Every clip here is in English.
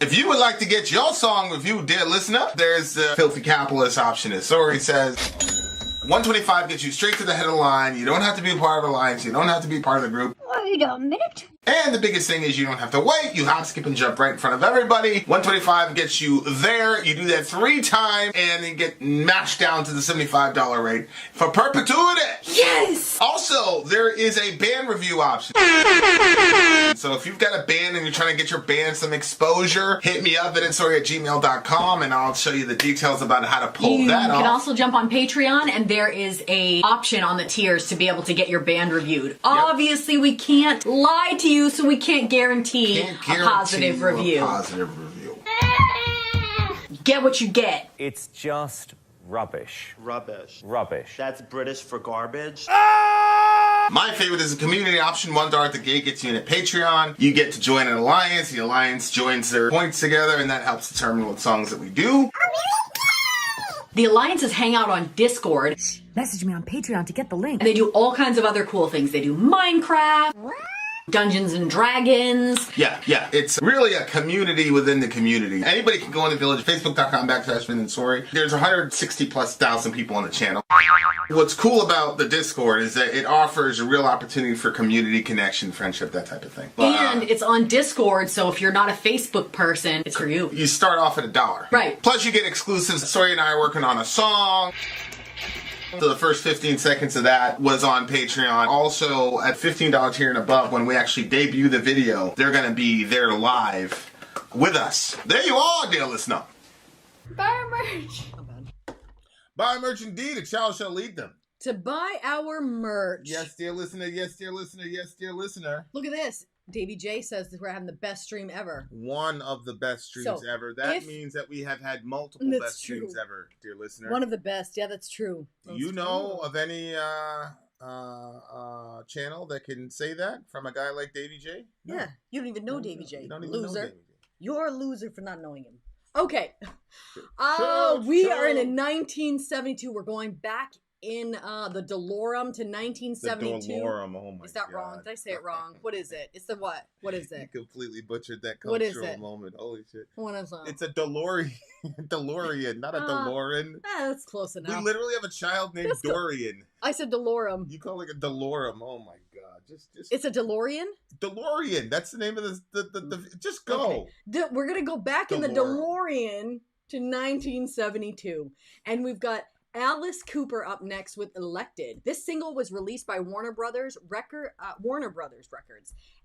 If you would like to get your song reviewed, dear listener, there's the filthy capitalist option, as Sori says. 125 gets you straight to the head of the line. You don't have to be part of the alliance. You don't have to be part of the group. Wait a minute. And the biggest thing is you don't have to wait. You hop, skip, and jump right in front of everybody. 125 gets you there. You do that 3 times, and then get mashed down to the $75 rate for perpetuity. Yes! Also, there is a band review option. So if you've got a band and you're trying to get your band some exposure, hit me up at vinsori@gmail.com, and I'll show you the details about how to pull that off. You can also jump on Patreon, and there is a option on the tiers to be able to get your band reviewed. Yep. Obviously, we can't lie to you, so we can't guarantee a positive review. Get what you get. It's just rubbish. Rubbish. Rubbish. That's British for garbage. My favorite is the community option. $1 at the gate gets you in a Patreon. You get to join an alliance. The alliance joins their points together, and that helps determine what songs that we do. The alliances hang out on Discord. Message me on Patreon to get the link. And they do all kinds of other cool things. They do Minecraft, Dungeons and Dragons. Yeah. It's really a community within the community. Anybody can go in the village, facebook.com/Vin and Sori. There's 160,000+ people on the channel. What's cool about the Discord is that it offers a real opportunity for community connection, friendship, that type of thing. And it's on Discord, so if you're not a Facebook person, it's for you. You start off at $1. Right. Plus you get exclusives. Sori and I are working on a song. So the first 15 seconds of that was on Patreon. Also, at $15 tier and above, when we actually debut the video, they're going to be there live with us. There you are, dear listener. Buy merch. Buy merch indeed. A child shall lead them. To buy our merch. Yes, dear listener. Yes, dear listener. Yes, dear listener. Look at this. Davey J says that we're having the best stream ever. One of the best streams ever. That means that we have had multiple best streams ever, dear listener. One of the best. Yeah, that's true. Do you know of any channel that can say that from a guy like Davey J? No. Yeah, you don't even know Davey J. You don't even know Davey J. You're a loser for not knowing him. Okay. We are in 1972. We're going back in the DeLorean to 1972. The DeLorean, oh my Is that God. wrong? Did I say it wrong? What is it? It's the what? What is it? You completely butchered that What is cultural it? moment. Holy shit. What is that? It's a DeLorean. DeLorean, not a DeLorean. That's close enough. We literally have a child named Dorian. I said DeLorean. You call it a DeLorean. Oh my God. Just It's a DeLorean? DeLorean. That's the name of the just go. Okay. We're going to go back in the DeLorean to 1972. And we've got Alice Cooper up next with Elected. This single was released by Warner Brothers Records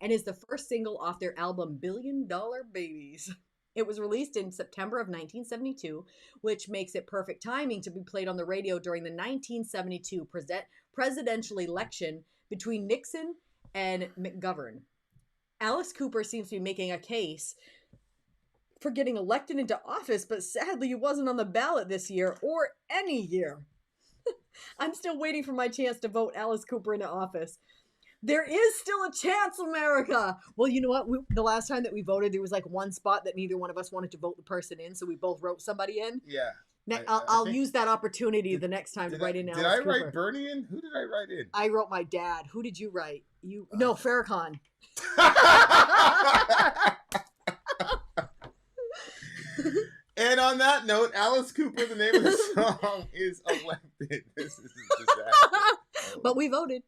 and is the first single off their album Billion Dollar Babies. It was released in September of 1972, which makes it perfect timing to be played on the radio during the 1972 presidential election between Nixon and McGovern. Alice Cooper seems to be making a case for getting elected into office, but sadly he wasn't on the ballot this year or any year. I'm still waiting for my chance to vote Alice Cooper into office. There is still a chance, America. Well, you know what? The last time that we voted, there was like one spot that neither one of us wanted to vote the person in, so we both wrote somebody in. Yeah. I'll use that opportunity the next time to write in Alice Cooper. Did I write Bernie in? Who did I write in? I wrote my dad. Who did you write? No, Farrakhan. And on that note, Alice Cooper, the name of the song is Elected. This is a disaster. But we voted.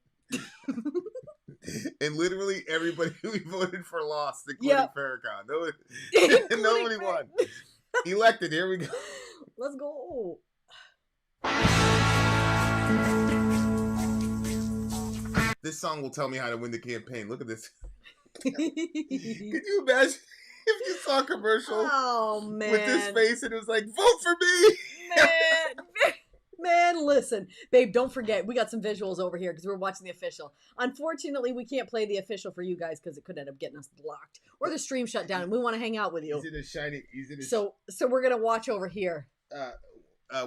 And literally everybody we voted for lost, including Farrakhan. Nobody won. Elected, here we go. Let's go. This song will tell me how to win the campaign. Look at this. Can you imagine if you saw a commercial with this face and it was like, vote for me? Man, listen. Babe, don't forget, we got some visuals over here because we're watching the official. Unfortunately, we can't play the official for you guys because it could end up getting us blocked. Or the stream shut down and we want to hang out with you. So we're going to watch over here.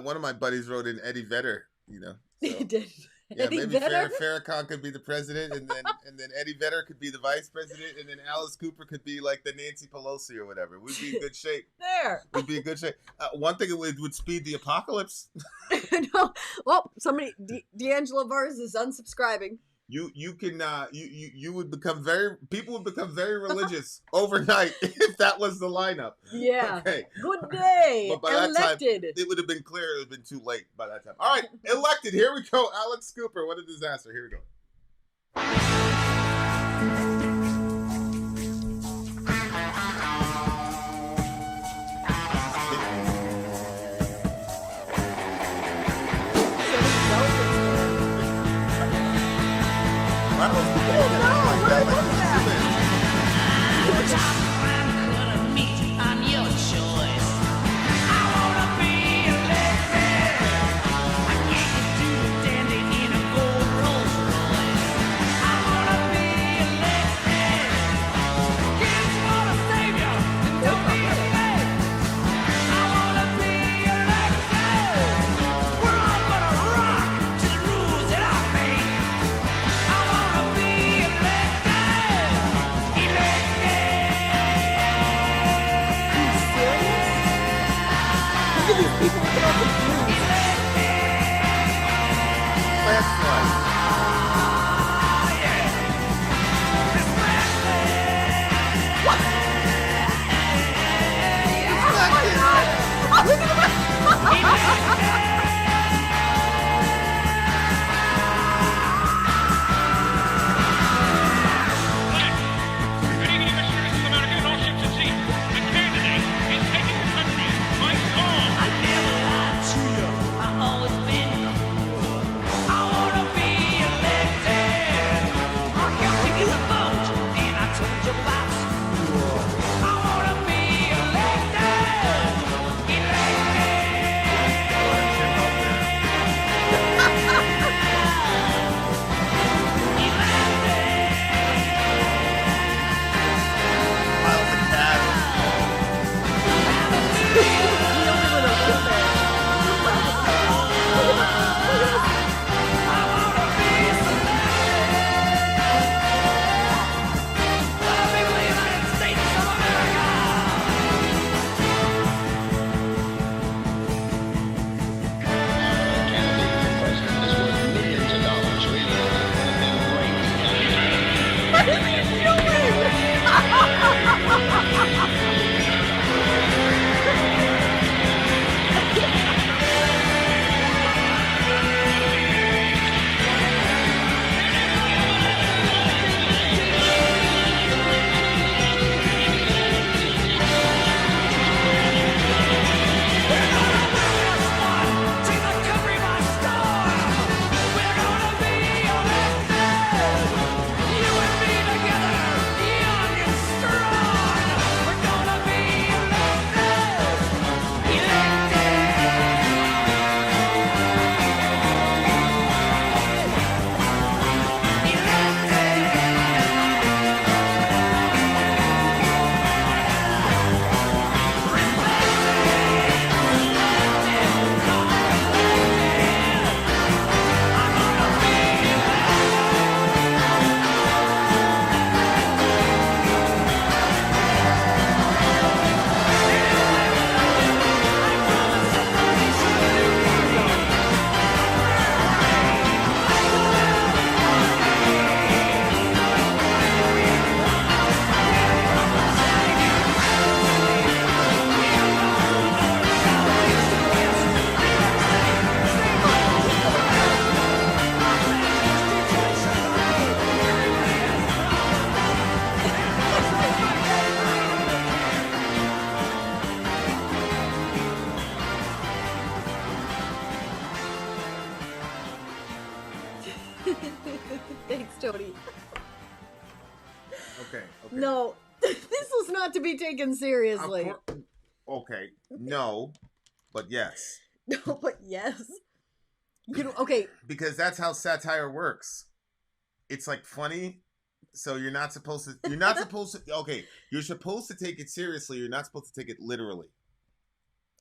One of my buddies wrote in Eddie Vedder, you know. So. He did. Yeah, Eddie maybe Vedder? Farrakhan could be the president, and then Eddie Vedder could be the vice president, and then Alice Cooper could be like the Nancy Pelosi or whatever. We'd be in good shape. There. We'd be in good shape. One thing, it would speed the apocalypse. No. Well, somebody, D'Angelo Vars is unsubscribing. You can you would become people would become very religious overnight if that was the lineup. Yeah. Okay. Good day. But by that time, Elected. it would have been clear. It would have been too late by that time. All right, Elected. Here we go. Alex Cooper. What a disaster. Here we go. Thanks, Tony. Okay. No, this was not to be taken seriously. Okay. No, but yes. No, but yes. You know, okay. Because that's how satire works. It's like funny, so you're not supposed to. Okay, you're supposed to take it seriously. You're not supposed to take it literally.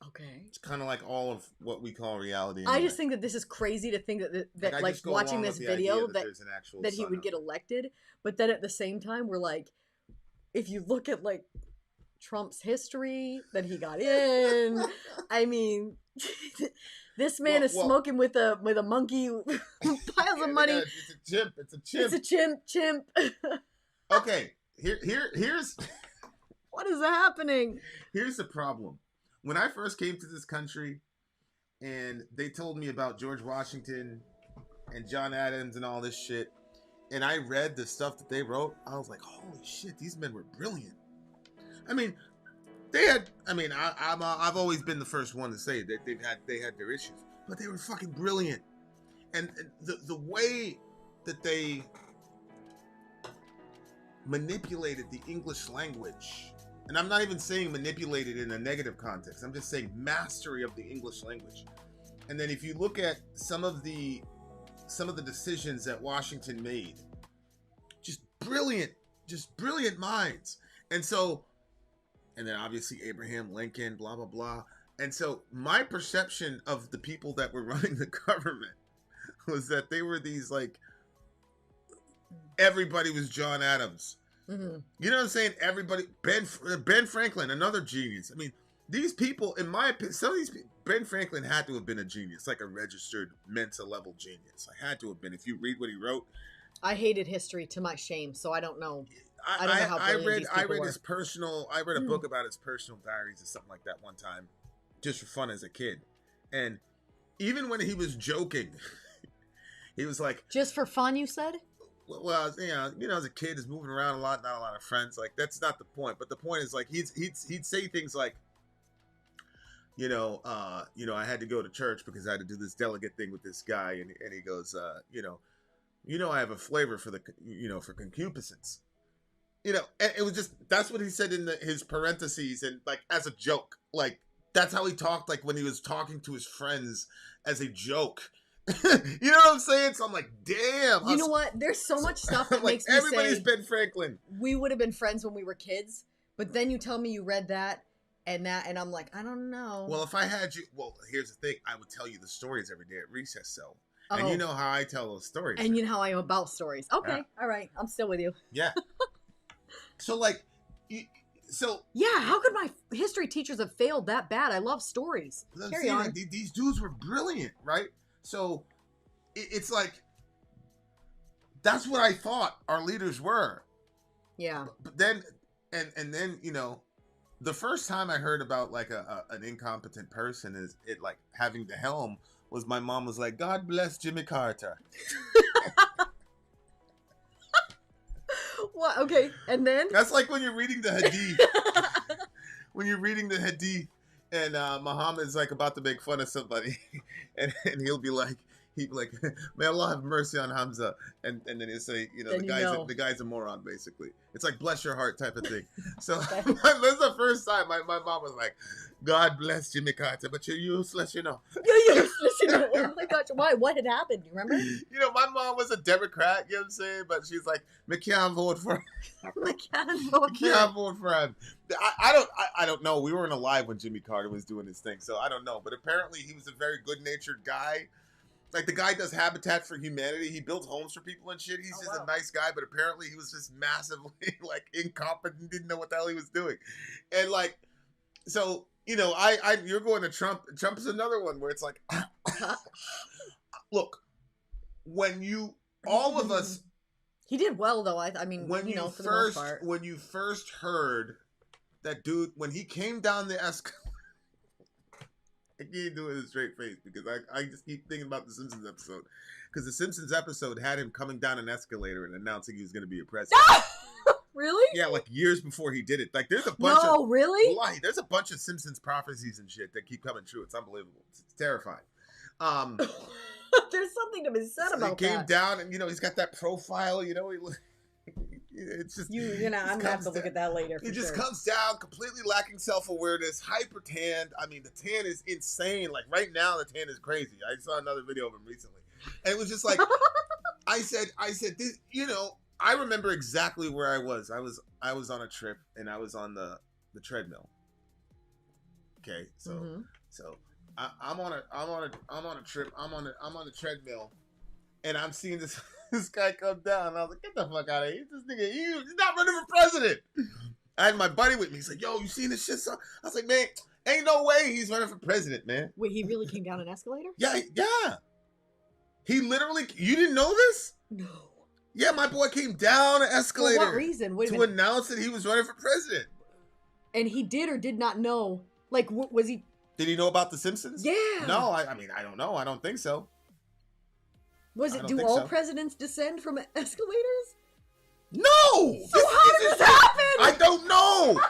Okay. It's kind of like all of what we call reality. I just think that this is crazy to think that like watching this video that he would get elected, but then at the same time we're like, if you look at like Trump's history that he got in, I mean, This man is smoking with a monkey. Piles of money. It's a chimp. It's a chimp. It's a chimp. Okay, here's what is happening? Here's the problem. When I first came to this country, and they told me about George Washington and John Adams and all this shit, and I read the stuff that they wrote, I was like, holy shit, these men were brilliant. I mean, I've always been the first one to say that they had their issues, but they were fucking brilliant. And the way that they manipulated the English language, and I'm not even saying manipulated in a negative context, I'm just saying mastery of the English language. And then if you look at some of the decisions that Washington made, just brilliant minds. And then obviously Abraham Lincoln, blah, blah, blah. And so my perception of the people that were running the government was that they were these, like, everybody was John Adams. Mm-hmm. You know what I'm saying? Everybody, Ben Franklin, another genius. I mean, these people, in my opinion, some of these people, Ben Franklin had to have been a genius, like a registered Mensa level genius. I had to have been. If you read what he wrote. I hated history to my shame, so I don't know. I don't know how brilliant these people were. I read a book about his personal diaries or something like that one time, just for fun as a kid. And even when he was joking, he was like, just for fun, you said? Well, you know, as a kid, is moving around a lot, not a lot of friends. Like, that's not the point. But the point is, like, he'd say things like, I had to go to church because I had to do this delegate thing with this guy, and he goes, I have a flavor for for concupiscence. And it was just, that's what he said in his parentheses, and like as a joke, like that's how he talked, like when he was talking to his friends as a joke. You know what I'm saying? So I'm like, damn. You know what? There's so much stuff that makes me everybody's say Ben Franklin. We would have been friends when we were kids, but then you tell me you read that, and I'm like, I don't know. Well, if I had you, here's the thing. I would tell you the stories every day at recess, so. And you know how I tell those stories. And you know how I am about stories. Okay, yeah. All right. I'm still with you. Yeah. So, how could my history teachers have failed that bad? I love stories. Carry on. These dudes were brilliant, right? So, it's like, that's what I thought our leaders were. Yeah. But then, and then, the first time I heard about like an incompetent person is it like having the helm was my mom was like, God bless Jimmy Carter. What? Okay, and then? That's like when you're reading the Hadith. And Muhammad's like about to make fun of somebody, and he'll be like, may Allah have mercy on Hamza, and then he'll say, the guy's a moron, basically. It's like bless your heart type of thing. So that's the first time my mom was like, God bless Jimmy Carter, but you're useless, You're useless, Oh my gosh, why? What had happened? Do you remember? My mom was a Democrat, you know what I'm saying? But she's like, McCann vote for him. McCann vote for him. I don't know. We weren't alive when Jimmy Carter was doing his thing, so I don't know. But apparently he was a very good-natured guy. Like, the guy does Habitat for Humanity. He builds homes for people and shit. He's a nice guy, but apparently he was just massively, like, incompetent, didn't know what the hell he was doing. And, like, so, you're going to Trump. Trump is another one where it's like, look, all of us. He did well, though. I mean, for the most part. When you first heard that dude, when he came down the escalator, I can't do it with a straight face because I just keep thinking about the Simpsons episode. Because the Simpsons episode had him coming down an escalator and announcing he was going to be a president. Really? Yeah, like years before he did it. Like there's a bunch really? There's a bunch of Simpsons prophecies and shit that keep coming true. It's unbelievable. It's terrifying. There's something to be said about that. He came down and he's got that profile. It's just I'm gonna have to look at that later. He just comes down completely lacking self-awareness, hyper tanned. I mean, the tan is insane. Like right now, the tan is crazy. I saw another video of him recently, and it was just like I said this. I remember exactly where I was. I was on a trip and I was on the treadmill. Okay, so I'm on a trip. I'm on the treadmill, and I'm seeing this guy come down. And I was like, get the fuck out of here! This nigga, he's not running for president. I had my buddy with me. He's like, yo, you seen this shit? So I was like, man, Ain't no way he's running for president, man. Wait, he really came down an escalator? Yeah. He literally, you didn't know this? No. Yeah, my boy came down an escalator. For what reason? Wait a to minute. announce that he was running for president. And he did or did not know? Like, was he? Did he know about The Simpsons? Yeah. No, I mean, I don't know. I don't think so. Was it? Do all presidents descend from escalators? No. So how did this happen? I don't know.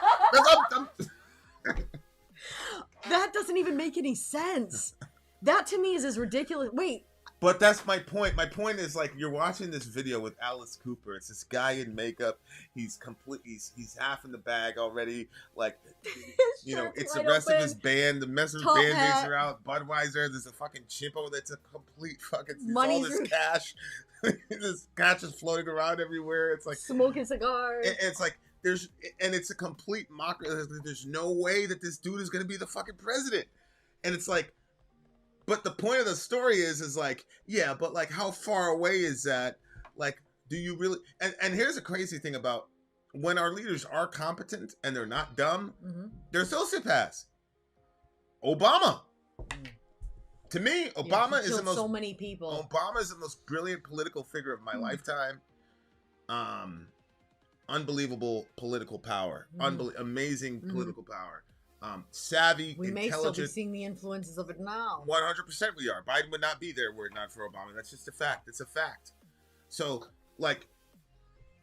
That doesn't even make any sense. That to me is as ridiculous. Wait. But that's my point. My point is, like, you're watching this video with Alice Cooper. It's this guy in makeup. He's complete. He's half in the bag already. Like, you know, it's the rest of his band. The rest of his band-aids are out. Budweiser. There's a fucking chimp over there. It's a complete fucking. All this cash. This cash is floating around everywhere. It's like smoking cigars. It's like it's a complete mockery. There's no way that this dude is going to be the fucking president. And it's like. But the point of the story is like, yeah, but like, how far away is that? Like, do you really? And here's a crazy thing about when our leaders are competent and they're not dumb, they're sociopaths. Obama. To me, Obama is the most. So many people. Obama is the most brilliant political figure of my lifetime. Unbelievable political power. Amazing political power. Savvy, we may intelligent. still be seeing the influences of it now. 100% we are. Biden would not be there were it not for Obama. That's just a fact. It's a fact. So, like,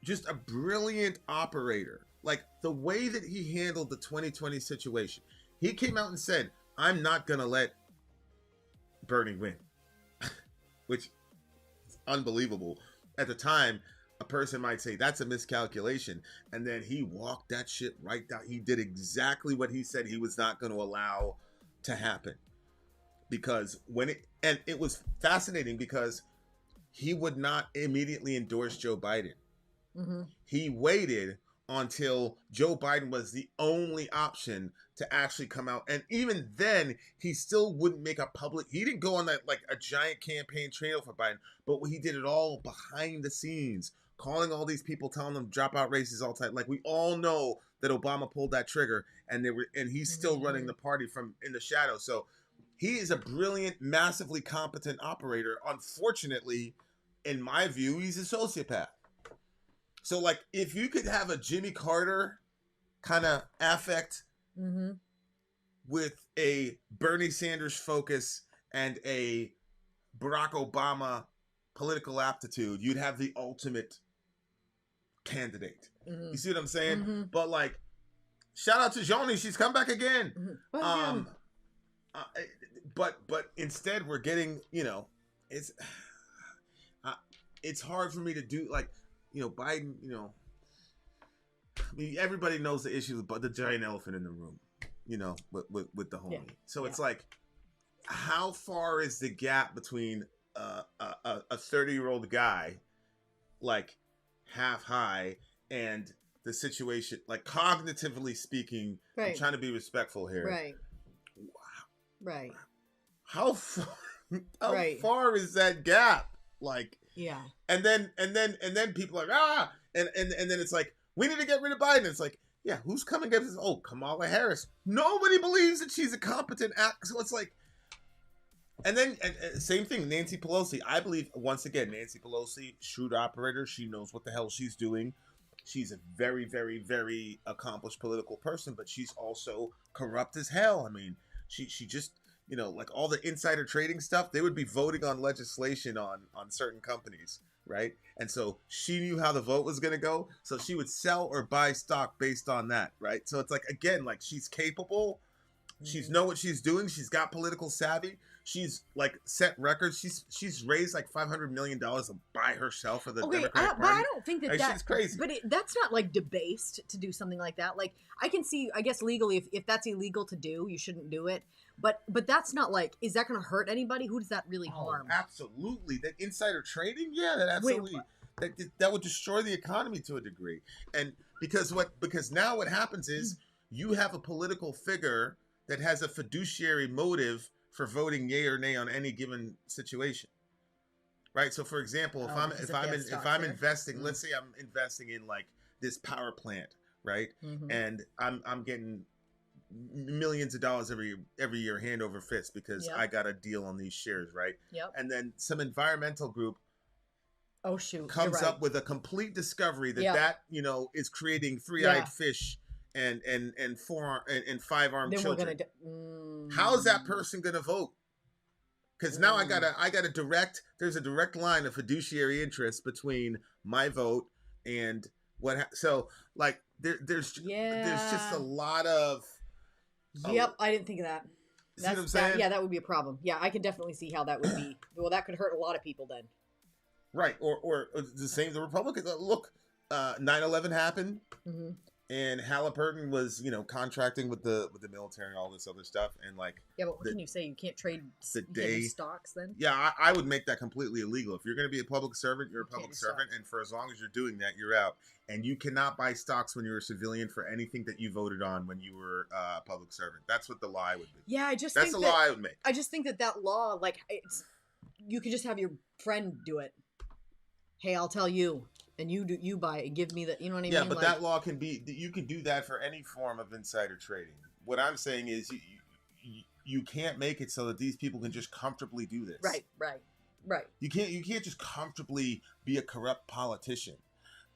just a brilliant operator. Like, the way that he handled the 2020 situation. He came out and said, I'm not going to let Bernie win. Which is unbelievable. At the time, a person might say that's a miscalculation, and then he walked that shit right down. He did exactly what he said he was not going to allow to happen, because it was fascinating because he would not immediately endorse Joe Biden. He waited until Joe Biden was the only option to actually come out, and even then he still wouldn't make a public. He didn't go on that like a giant campaign trail for Biden, but he did it all behind the scenes. Calling all these people, telling them drop out races all the time. Like, we all know that Obama pulled that trigger, and he's still running the party from in the shadows. So he is a brilliant, massively competent operator. Unfortunately, in my view, he's a sociopath. So, like, if you could have a Jimmy Carter kind of affect with a Bernie Sanders focus and a Barack Obama political aptitude, you'd have the ultimate candidate. You see what I'm saying? But like, shout out to Joni, she's come back again. But instead we're getting, you know, it's hard for me to do, like, you know, Biden, you know, I mean, everybody knows the issue with the giant elephant in the room, you know, with the homie. So it's like, how far is the gap between a 30-year-old guy, like, half high, and the situation, like, cognitively speaking, I'm trying to be respectful here. Right. How far is that gap? Like, yeah. And then people are like, and then it's like, we need to get rid of Biden. It's like, yeah, who's coming against this? Oh, Kamala Harris. Nobody believes that she's a competent actor. So it's like, and then same thing, Nancy Pelosi. I believe, once again, Nancy Pelosi, shrewd operator. She knows what the hell she's doing. She's a very, very, very accomplished political person, but she's also corrupt as hell. I mean, she just, you know, like all the insider trading stuff, they would be voting on legislation on certain companies, right? And so she knew how the vote was going to go. So she would sell or buy stock based on that, right? So it's like, again, like, she's capable. She's know what she's doing. She's got political savvy. She's like set records. She's raised like $500 million by herself for the Democratic Party. But I don't think that she's crazy. But that's not like debased to do something like that. Like, I can see, I guess legally, if that's illegal to do, you shouldn't do it. But that's not like, is that going to hurt anybody? Who does that really harm? Absolutely. That insider trading, yeah, that absolutely. That would destroy the economy to a degree. And because now what happens is you have a political figure that has a fiduciary motive for voting yay or nay on any given situation, right? So, for example, if I'm investing, let's say I'm investing in like this power plant, right? And I'm getting millions of dollars every year hand over fist because Yep. I got a deal on these shares, right? Yep. And then some environmental group Oh shoot. comes You're right. up with a complete discovery that Yep. that is creating three-eyed Yeah. fish and five-armed Then children. we're gonna. How's that person gonna vote? Because now I gotta there's a direct line of fiduciary interest between my vote and so like there's just a lot of. Yep, I didn't think of that. See what I'm saying? Yeah, that would be a problem. Yeah, I can definitely see how that would be. Well, that could hurt a lot of people then. Right, or the same. The Republicans look. 9/11 happened, and Halliburton was contracting with the military and all this other stuff, and like Yeah, but what can you say? You can't trade the you can't day- do stocks then. yeah, I would make that completely illegal. If you're going to be a public servant, you're a You can't public do servant, and for as long as you're doing that, you're out. And you cannot buy stocks when you're a civilian for anything that you voted on when you were a public servant. That's what the lie would be. Yeah, I just That's think the that, law I would make. I just think that law, like, you could just have your friend do it. Hey, I'll tell you, and you buy it. Give me the, you know what I mean? Yeah, but like, that law can be. You can do that for any form of insider trading. What I'm saying is, you can't make it so that these people can just comfortably do this. Right. You can't just comfortably be a corrupt politician.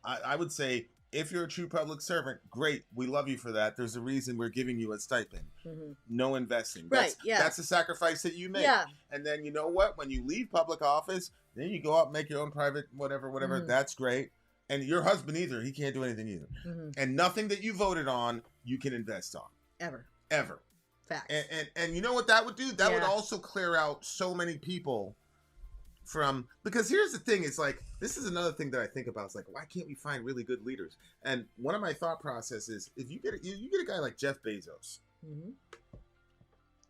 I would say if you're a true public servant, great. We love you for that. There's a reason we're giving you a stipend. No investing. Right, yeah. That's the sacrifice that you make. Yeah. And then you know what? When you leave public office, then you go out and make your own private whatever. That's great. And your husband either. He can't do anything either. And nothing that you voted on, you can invest on. Ever. Facts. And you know what that would do? That would also clear out so many people from, because here's the thing, it's like, this is another thing that I think about. It's like, why can't we find really good leaders? And one of my thought processes, if you get a guy like Jeff Bezos,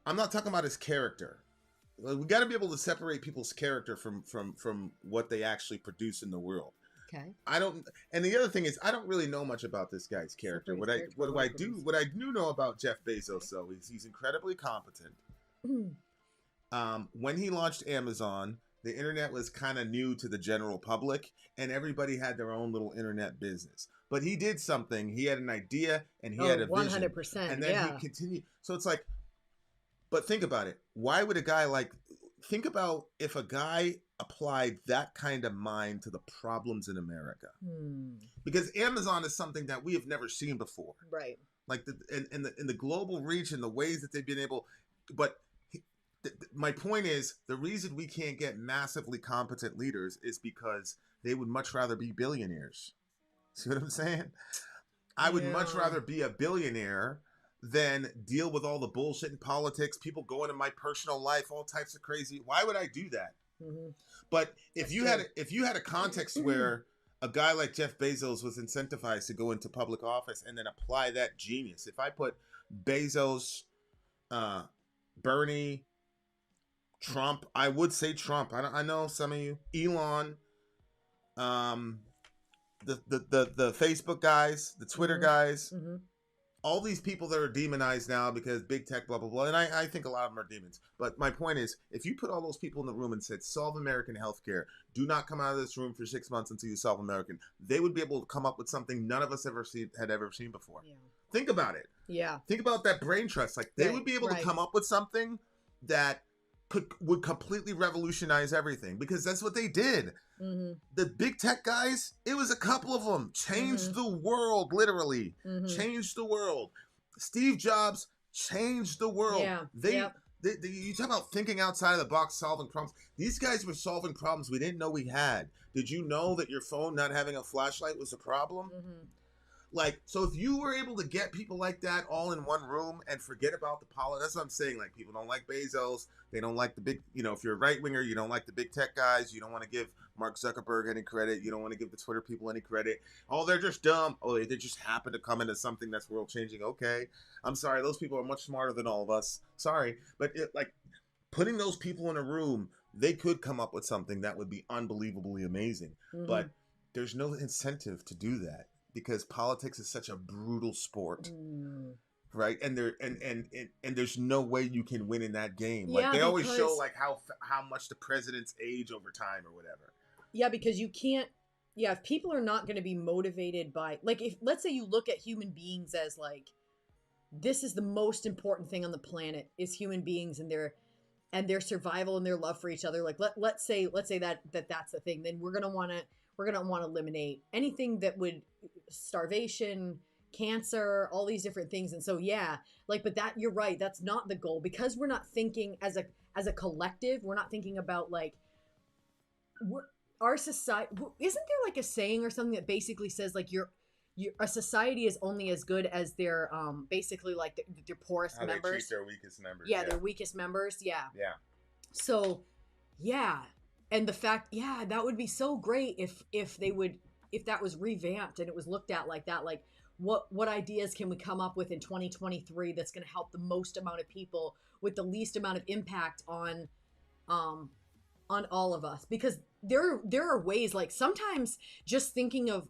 I'm not talking about his character. We got to be able to separate people's character from what they actually produce in the world. Okay. And the other thing is, I don't really know much about this guy's character. What I do know about Jeff Bezos though is he's incredibly competent. When he launched Amazon, the internet was kind of new to the general public, and everybody had their own little internet business. But he did something. He had an idea, and he had a vision. 100%. And then he continued. So it's like, but think about it. Why would a guy think about if a guy applied that kind of mind to the problems in America? Because Amazon is something that we have never seen before. Right. Like in the global reach and the ways that they've been able, but my point is, the reason we can't get massively competent leaders is because they would much rather be billionaires. See what I'm saying? I would much rather be a billionaire than deal with all the bullshit in politics, people going in my personal life, all types of crazy. Why would I do that? But if you had a context where a guy like Jeff Bezos was incentivized to go into public office and then apply that genius, if I put Bezos, Bernie, Trump, I would say Trump. I know some of you, Elon, the Facebook guys, the Twitter guys, all these people that are demonized now because big tech, blah, blah, blah. And I think a lot of them are demons. But my point is, if you put all those people in the room and said, solve American healthcare, do not come out of this room for 6 months until you solve American, they would be able to come up with something none of us had ever seen before. Yeah. Think about it. Yeah. Think about that brain trust. Like, they would be able to come up with something that would completely revolutionize everything, because that's what they did. The big tech guys, it was a couple of them, changed the world, literally. Changed the world. Steve Jobs changed the world. You talk about thinking outside of the box, solving problems. These guys were solving problems we didn't know we had. Did you know that your phone not having a flashlight was a problem? Like, so if you were able to get people like that all in one room and forget about the politics, that's what I'm saying. Like, people don't like Bezos. They don't like the big, if you're a right winger, you don't like the big tech guys. You don't want to give Mark Zuckerberg any credit. You don't want to give the Twitter people any credit. Oh, they're just dumb. Oh, they just happen to come into something that's world changing. Okay. I'm sorry. Those people are much smarter than all of us. Sorry. But putting those people in a room, they could come up with something that would be unbelievably amazing. But there's no incentive to do that, because politics is such a brutal sport, right? And there's no way you can win in that game. Like, they always show like how much the presidents age over time or whatever. Yeah, because you can't. Yeah, if people are not going to be motivated by, like, if let's say you look at human beings as like this is the most important thing on the planet is human beings and their survival and their love for each other. Like let's say that's the thing. Then we're gonna want to eliminate anything that would starvation, cancer, all these different things. And so but that, you're right, that's not the goal, because we're not thinking as a collective. We're not thinking about like our society. Isn't there like a saying or something that basically says like a society is only as good as their basically like their poorest How members. they treat their weakest members. Their weakest members. Yeah. So and the fact, that would be so great if that was revamped and it was looked at like that. Like what ideas can we come up with in 2023 that's going to help the most amount of people with the least amount of impact on all of us? Because there are ways, like sometimes just thinking of,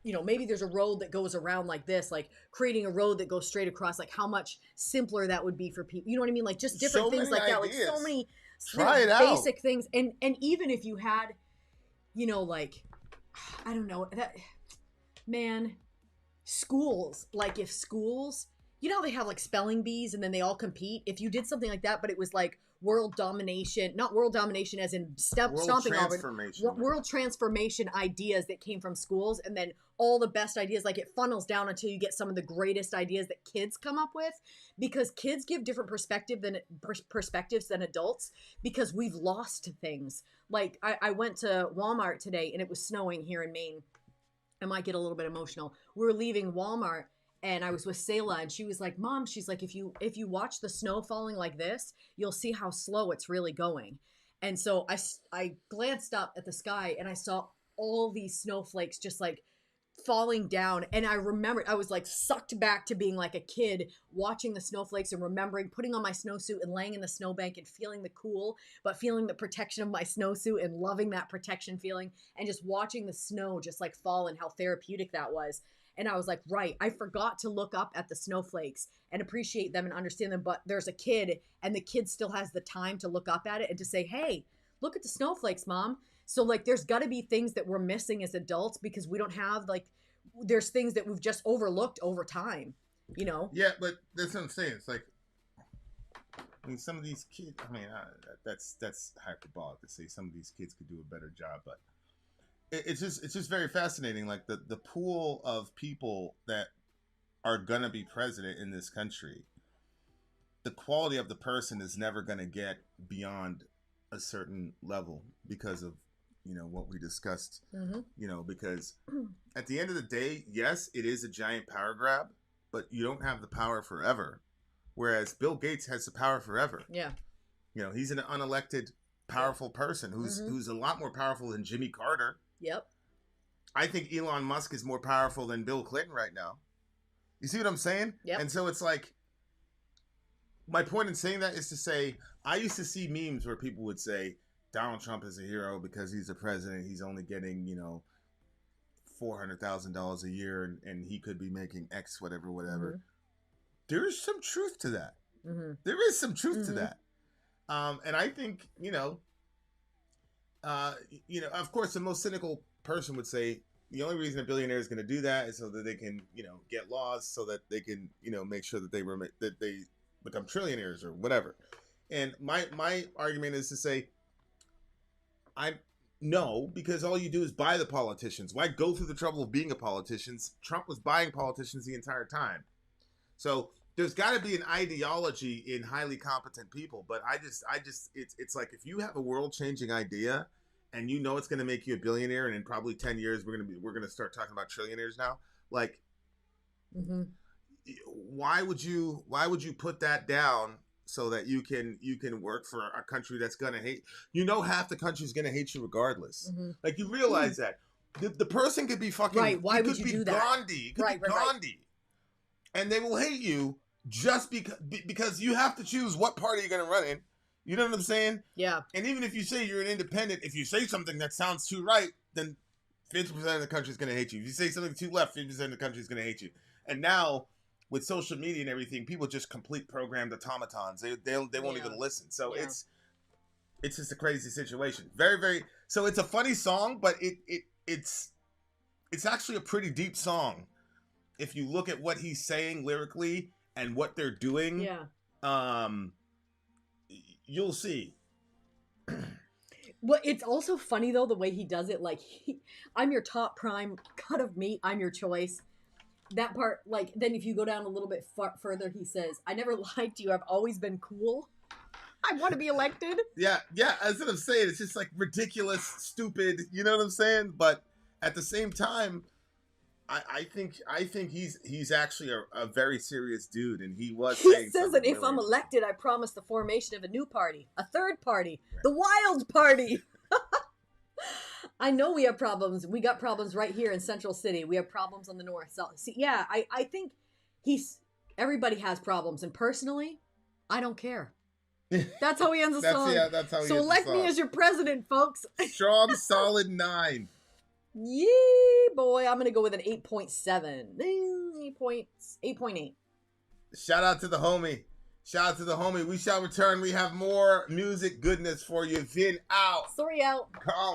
maybe there's a road that goes around like this, like creating a road that goes straight across, like how much simpler that would be for people. You know what I mean? Like just different things like that. Like so many basic things. And even if you had, like, I don't know, that, man, schools, like if schools, how they have like spelling bees and then they all compete. If you did something like that, but it was like world domination, not world domination as in stomping over, world transformation ideas that came from schools, and then all the best ideas, like it funnels down until you get some of the greatest ideas that kids come up with, because kids give different perspectives than adults, because we've lost things. Like I went to Walmart today and it was snowing here in Maine. I might get a little bit emotional. We were leaving Walmart and I was with Selah, and she was like, Mom, she's like, if you watch the snow falling like this, you'll see how slow it's really going. And so I glanced up at the sky and I saw all these snowflakes just like falling down. And I remember I was like sucked back to being like a kid watching the snowflakes and remembering putting on my snowsuit and laying in the snowbank and feeling the cool, but feeling the protection of my snowsuit and loving that protection feeling, and just watching the snow just like fall and how therapeutic that was. And I was like, right, I forgot to look up at the snowflakes and appreciate them and understand them. But there's a kid, and the kid still has the time to look up at it and to say, hey, look at the snowflakes, Mom. So like, there's got to be things that we're missing as adults because we don't have like, there's things that we've just overlooked over time, Yeah, but that's what I'm saying. It's like, I mean, some of these kids, that's hyperbolic to say some of these kids could do a better job, but it's just very fascinating. Like the pool of people that are gonna be president in this country, the quality of the person is never gonna get beyond a certain level because of what we discussed. Because at the end of the day, yes, it is a giant power grab, but you don't have the power forever. Whereas Bill Gates has the power forever. Yeah. He's an unelected, powerful person who's a lot more powerful than Jimmy Carter. Yep. I think Elon Musk is more powerful than Bill Clinton right now. You see what I'm saying? Yep. And so it's like, my point in saying that is to say, I used to see memes where people would say, Donald Trump is a hero because he's a president. He's only getting, $400,000 a year and he could be making X, whatever. Mm-hmm. There's some truth to that. Mm-hmm. There is some truth to that. And I think, of course, the most cynical person would say the only reason a billionaire is going to do that is so that they can, get laws so that they can, make sure that they become trillionaires or whatever. And my argument is to say, no, because all you do is buy the politicians. Why go through the trouble of being a politician? Trump was buying politicians the entire time. So there's got to be an ideology in highly competent people. But it's like, if you have a world-changing idea and it's going to make you a billionaire, and in probably 10 years we're going to start talking about trillionaires now. Like, why would you put that down so that you can work for a country that's going to hate? Half the country's going to hate you regardless. Like, you realize that the person could be fucking right. Why would you do that? Gandhi, Gandhi, and they will hate you just because you have to choose what party you're going to run in. You know what I'm saying? Yeah. And even if you say you're an independent, if you say something that sounds too right, then 50% of the country is going to hate you. If you say something too left, 50% of the country is going to hate you. And now, with social media and everything, people just complete programmed automatons. They won't even listen. So it's just a crazy situation. Very, very. So it's a funny song, but it's actually a pretty deep song. if you look at what he's saying lyrically and what they're doing, you'll see. Well, it's also funny though the way he does it. Like, I'm your top prime cut of meat. I'm your choice. That part, like, then if you go down a little bit further, he says, "I never lied to you. I've always been cool. I want to be elected." Yeah. That's what I'm saying. It's just like ridiculous, stupid. You know what I'm saying? But at the same time, I think he's actually a very serious dude, and he was. He saying says that if I'm elected, I promise the formation of a new party, a third party, the Wild Party. I know we have problems. We got problems right here in Central City. We have problems on the north. So, see, yeah, I think everybody has problems, and personally, I don't care. That's how he ends the song. Yeah, that's how he so ends elect the me song. as your president, folks. Strong, solid 9. Yee, boy, I'm gonna go with an 8.7. 8.8. Shout out to the homie. We shall return. We have more music goodness for you. Vin out. Sorry out. Call.